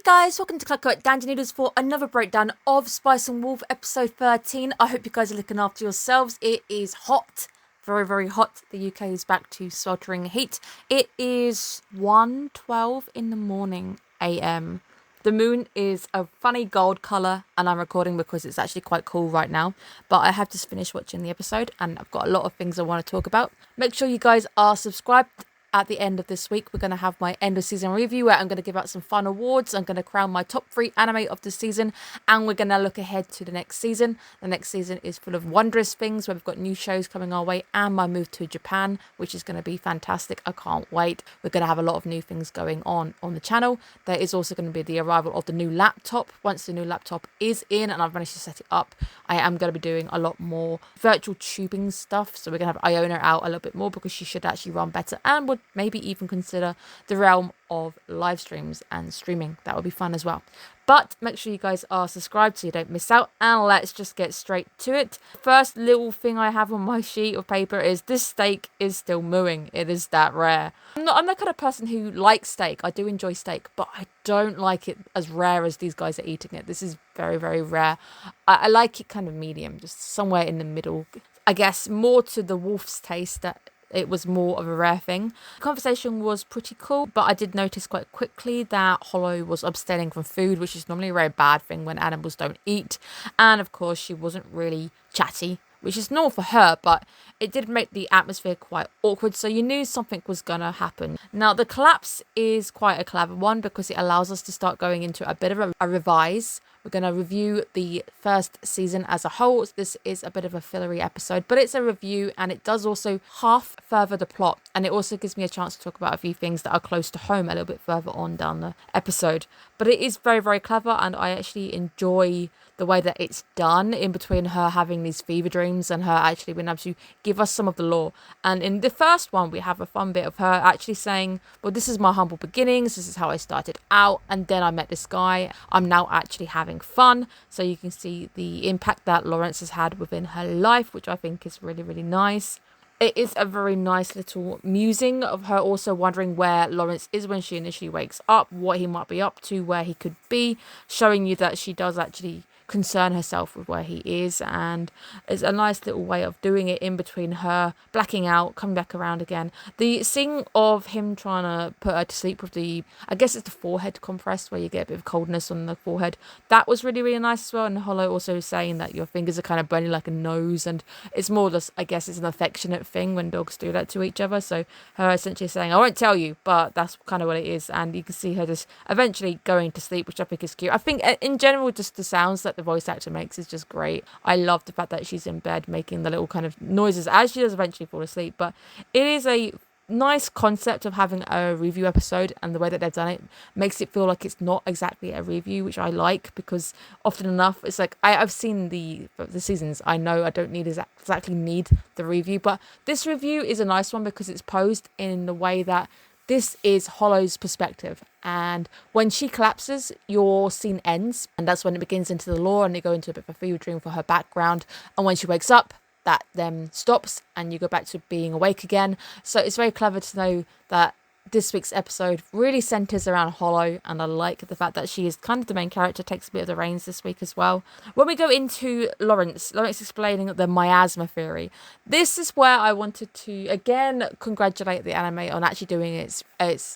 Guys, welcome to Clockwork Noodles for another breakdown of Spice and Wolf episode 13. I hope you guys are looking after yourselves. It is hot, very, very hot. The UK is back to sweltering heat. It is 1:12 in the morning AM. The moon is a funny gold colour, and I'm recording because it's actually quite cool right now. But I have just finished watching the episode, and I've got a lot of things I want to talk about. Make sure you guys are subscribed. At the end of this week, we're going to have my end of season review where I'm going to give out some fun awards. I'm going to crown my top 3 anime of the season, and we're going to look ahead to the next season. The next season is full of wondrous things where we've got new shows coming our way and my move to Japan, which is going to be fantastic. I can't wait. We're going to have a lot of new things going on the channel. There is also going to be the arrival of the new laptop. Once the new laptop is in and I've managed to set it up, I am going to be doing a lot more virtual tubing stuff. So we're going to have Iona out a little bit more because she should actually run better and would maybe even consider the realm of live streams and streaming. That would be fun as well. But make sure you guys are subscribed so you don't miss out, and let's just get straight to it. First little thing I have on my sheet of paper is this steak is still mooing. It is that rare. I'm the kind of person who likes steak. I do enjoy steak, but I don't like it as rare as these guys are eating it. This is very, very rare. I like it kind of medium, just somewhere in the middle. I guess more to the wolf's taste that it was more of a rare thing. The conversation was pretty cool, but I did notice quite quickly that Hollow was abstaining from food, which is normally a very bad thing when animals don't eat. And of course, she wasn't really chatty, which is normal for her, but it did make the atmosphere quite awkward, so you knew something was gonna happen. Now, the collapse is quite a clever one because it allows us to start going into a bit of a revise. We're going to review the first season as a whole. This is a bit of a fillery episode, but it's a review, and it does also half further the plot, and it also gives me a chance to talk about a few things that are close to home a little bit further on down the episode. But it is very, very clever, and I actually enjoy the way that it's done in between her having these fever dreams and her actually being able to give us some of the lore. And in the first one, we have a fun bit of her actually saying, well, this is my humble beginnings, this is how I started out, and then I met this guy. I'm now actually having fun. So you can see the impact that Lawrence has had within her life, which I think is really, really nice. It is a very nice little musing of her also wondering where Lawrence is when she initially wakes up, what he might be up to, where he could be, showing you that she does actually concern herself with where he is, and it's a nice little way of doing it in between her blacking out, coming back around again. The scene of him trying to put her to sleep with the, I guess it's the forehead compress where you get a bit of coldness on the forehead, that was really, really nice as well. And Hollow also saying that your fingers are kind of burning like a nose, and it's more just, I guess it's an affectionate thing when dogs do that to each other. So her essentially saying, I won't tell you, but that's kind of what it is. And you can see her just eventually going to sleep, which I think is cute. I think in general, just the sounds that the voice actor makes is just great. I love the fact that she's in bed making the little kind of noises as she does eventually fall asleep. But it is a nice concept of having a review episode, and the way that they've done it makes it feel like it's not exactly a review, which I like, because often enough it's like I've seen the seasons. I know I don't need exactly need the review, but this review is a nice one because it's posed in the way that this is Hollow's perspective, and when she collapses, your scene ends, and that's when it begins into the lore, and they go into a bit of a fever dream for her background, and when she wakes up, that then stops, and you go back to being awake again. So it's very clever to know that this week's episode really centers around Hollow, and I like the fact that she is kind of the main character, takes a bit of the reins this week as well. When we go into Lawrence explaining the miasma theory, this is where I wanted to again congratulate the anime on actually doing its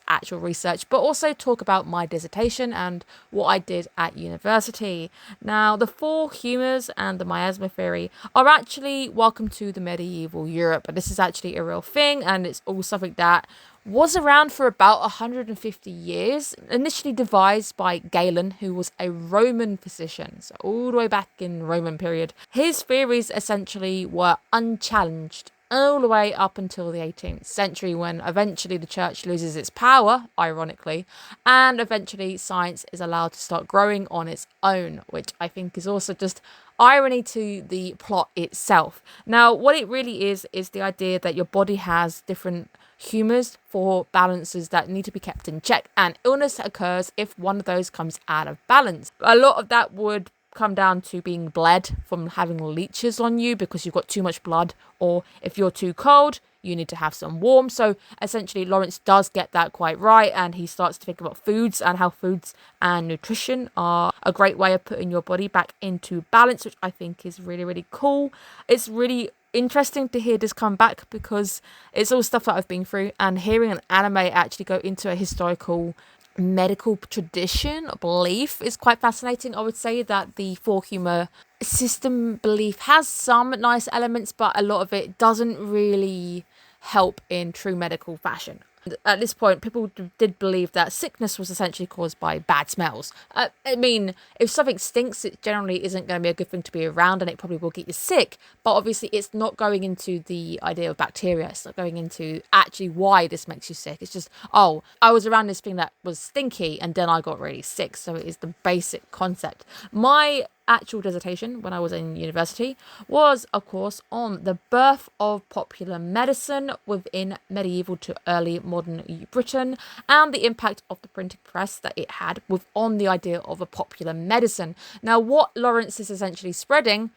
actual research, but also talk about my dissertation and what I did at university. Now, the 4 humours and the miasma theory are actually welcome to the medieval Europe, and this is actually a real thing, and it's all something that was around for about 150 years, initially devised by Galen, who was a Roman physician, so all the way back in Roman period. His theories essentially were unchallenged all the way up until the 18th century, when eventually the church loses its power, ironically, and eventually science is allowed to start growing on its own, which I think is also just irony to the plot itself. Now, what it really is the idea that your body has different humours for balances that need to be kept in check, and illness occurs if one of those comes out of balance. A lot of that would come down to being bled from having leeches on you because you've got too much blood, or if you're too cold, you need to have some warmth. So essentially Lawrence does get that quite right, and he starts to think about foods and how foods and nutrition are a great way of putting your body back into balance, which I think is really, really cool. It's really interesting to hear this come back because it's all stuff that I've been through, and hearing an anime actually go into a historical medical tradition or belief is quite fascinating. I would say that the four humor system belief has some nice elements, but a lot of it doesn't really help in true medical fashion. At this point, people did believe that sickness was essentially caused by bad smells. I mean, if something stinks, it generally isn't going to be a good thing to be around, and it probably will get you sick. But obviously, it's not going into the idea of bacteria. It's not going into actually why this makes you sick. It's just, oh, I was around this thing that was stinky, and then I got really sick. So it is the basic concept. My actual dissertation when I was in university was, of course, on the birth of popular medicine within medieval to early modern Britain, and the impact of the printing press that it had on the idea of a popular medicine. Now, what Lawrence is essentially spreading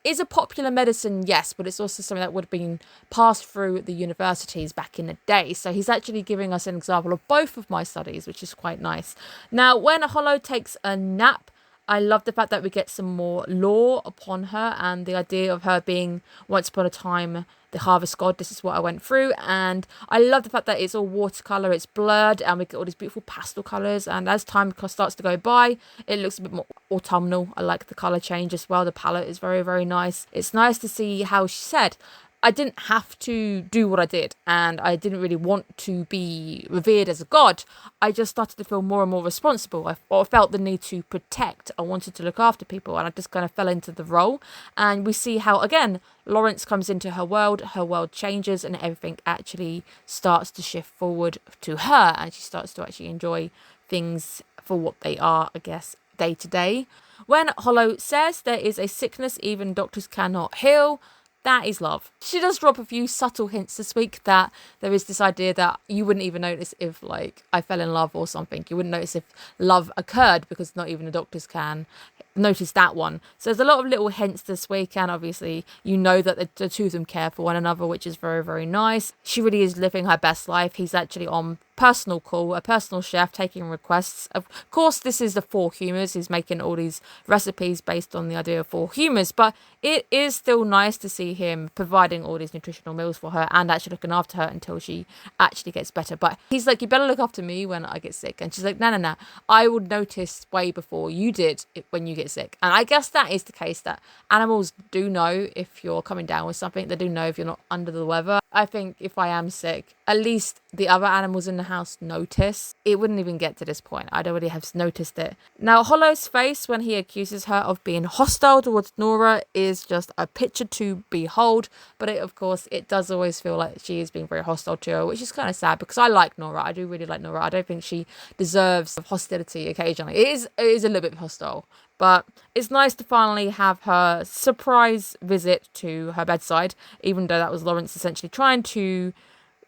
is a popular medicine, yes, but it's also something that would have been passed through the universities back in the day. So he's actually giving us an example of both of my studies, which is quite nice. Now, when Hollow takes a nap, I love the fact that we get some more lore upon her, and the idea of her being once upon a time the harvest god. This is what I went through, and I love the fact that it's all watercolor, it's blurred, and we get all these beautiful pastel colors. And as time starts to go by, it looks a bit more autumnal. I like the color change as well. The palette is very, very nice. It's nice to see how she said, I didn't have to do what I did, and I didn't really want to be revered as a god. I just started to feel more and more responsible. I felt the need to protect. I wanted to look after people, and I just kind of fell into the role. And we see how, again, Lawrence comes into her world changes, and everything actually starts to shift forward to her, and she starts to actually enjoy things for what they are, I guess, day to day. When Hollow says there is a sickness even doctors cannot heal, that is love. She does drop a few subtle hints this week that there is this idea that you wouldn't even notice if, like, I fell in love or something. You wouldn't notice if love occurred because not even the doctors can notice that one. So there's a lot of little hints this week, and obviously you know that the two of them care for one another, which is very, very nice. She really is living her best life. He's actually on personal call, a personal chef taking requests. Of course, this is the four humours. He's making all these recipes based on the idea of four humours, but it is still nice to see him providing all these nutritional meals for her and actually looking after her until she actually gets better. But he's like, you better look after me when I get sick. And she's like, no, I would notice way before you did when you get sick. And I guess that is the case, that animals do know if you're coming down with something. They do know if you're not under the weather. I think if I am sick, at least the other animals in the house notice. It wouldn't even get to this point. I'd already have noticed it. Now, Hollow's face when he accuses her of being hostile towards Nora is just a picture to behold. But of course, it does always feel like she is being very hostile to her, which is kind of sad because I like Nora. I do really like Nora. I don't think she deserves hostility occasionally. It is a little bit hostile. But it's nice to finally have her surprise visit to her bedside, even though that was Lawrence essentially trying to,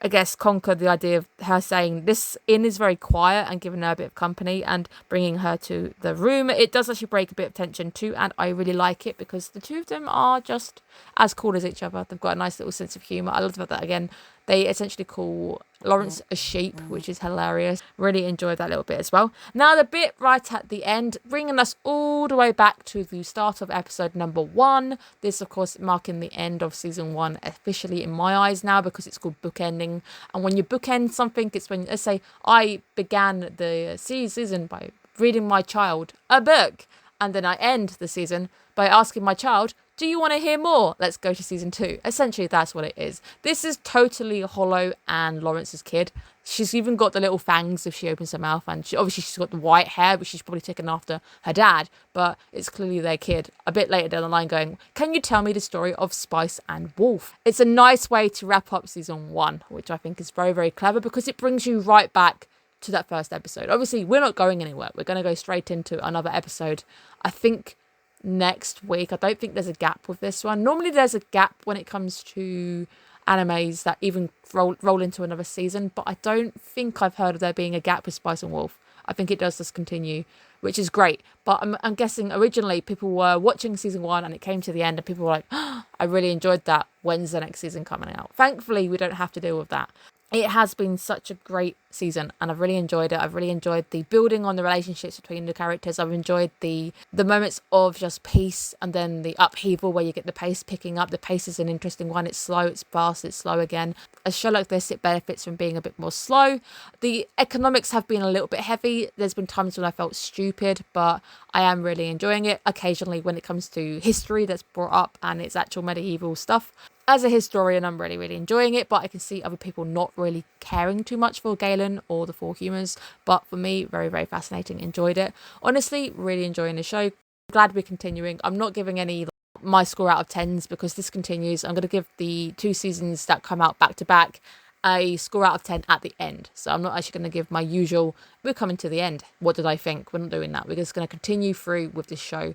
I guess, conquer the idea of her saying this inn is very quiet and giving her a bit of company and bringing her to the room. It does actually break a bit of tension too, and I really like it because the two of them are just as cool as each other. They've got a nice little sense of humour. I love that, again, they essentially call Lawrence a sheep, which is hilarious. Really enjoyed that little bit as well. Now, the bit right at the end, bringing us all the way back to the start of episode number 1. This, of course, marking the end of season 1 officially in my eyes now because it's called bookending. And when you bookend something, it's when, let's say, I began the season by reading my child a book, and then I end the season by asking my child, do you want to hear more? Let's go to season 2. Essentially, that's what it is. This is totally Hollow and Lawrence's kid. She's even got the little fangs if she opens her mouth, and she's got the white hair, which she's probably taken after her dad, but it's clearly their kid. A bit later down the line going, can you tell me the story of Spice and Wolf? It's a nice way to wrap up season 1, which I think is very, very clever because it brings you right back to that first episode. Obviously, we're not going anywhere. We're going to go straight into another episode. I think next week. I don't think there's a gap with this one. Normally there's a gap when it comes to animes that even roll into another season, but I don't think I've heard of there being a gap with Spice and Wolf. I think it does just continue which is great. But I'm guessing originally people were watching season 1 and it came to the end and people were like, oh, I really enjoyed that. When's the next season coming out? Thankfully, we don't have to deal with that. It has been such a great season and I've really enjoyed it. I've really enjoyed the building on the relationships between the characters. I've enjoyed the moments of just peace and then the upheaval where you get the pace picking up. The pace is an interesting one. It's slow, it's fast, it's slow again. A show like this, it benefits from being a bit more slow. The economics have been a little bit heavy. There's been times when I felt stupid, but I am really enjoying it. Occasionally when it comes to history that's brought up and it's actual medieval stuff. As a historian, I'm really, really enjoying it, but I can see other people not really caring too much for Galen or the Four Humans. But for me, very, very fascinating. Enjoyed it. Honestly, really enjoying the show. Glad we're continuing. I'm not giving any my score out of 10s because this continues. I'm going to give the 2 seasons that come out back to back a score out of 10 at the end. So I'm not actually going to give my usual, we're coming to the end. What did I think? We're not doing that. We're just going to continue through with this show.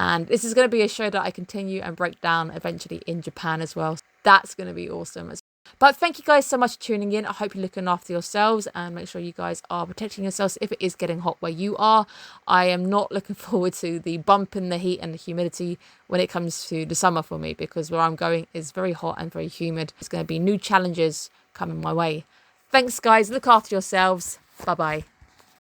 And this is going to be a show that I continue and break down eventually in Japan as well. That's going to be awesome. But thank you guys so much for tuning in. I hope you're looking after yourselves and make sure you guys are protecting yourselves if it is getting hot where you are. I am not looking forward to the bump in the heat and the humidity when it comes to the summer for me because where I'm going is very hot and very humid. There's going to be new challenges coming my way. Thanks guys. Look after yourselves. Bye bye.